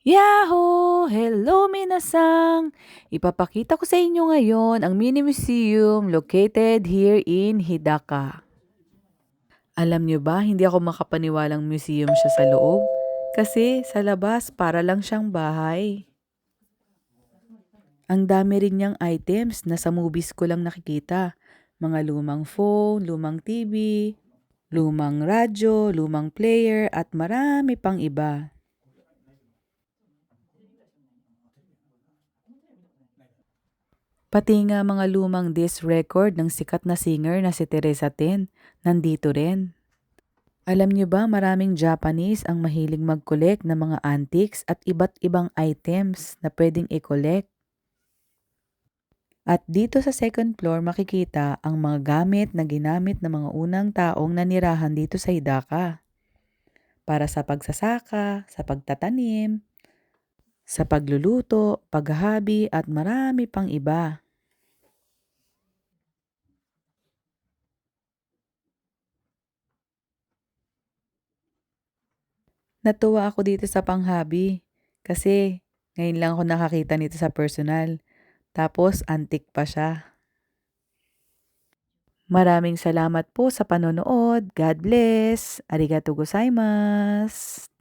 Yahoo! Hello minasang! Ipapakita ko sa inyo ngayon ang mini museum located here in Hidaka. Alam niyo ba, hindi ako makapaniwalang museum siya sa loob. Kasi sa labas para lang siyang bahay. Ang dami rin niyang items na sa movies ko lang nakikita. Mga lumang phone, lumang TV, lumang radyo, lumang player at marami pang iba. Pati nga mga lumang disc record ng sikat na singer na si Teresa Ten, nandito rin. Alam niyo ba maraming Japanese ang mahilig mag-collect ng mga antiques at iba't ibang items na pwedeng i-collect. At dito sa second floor makikita ang mga gamit na ginamit ng mga unang taong nanirahan dito sa Hidaka. Para sa pagsasaka, sa pagtatanim, sa pagluluto, paghahabi at marami pang iba. Natuwa ako dito sa panghabi kasi ngayon lang ako nakakita nito sa personal. Tapos antique pa siya. Maraming salamat po sa panonood. God bless. Arigato gozaimasu.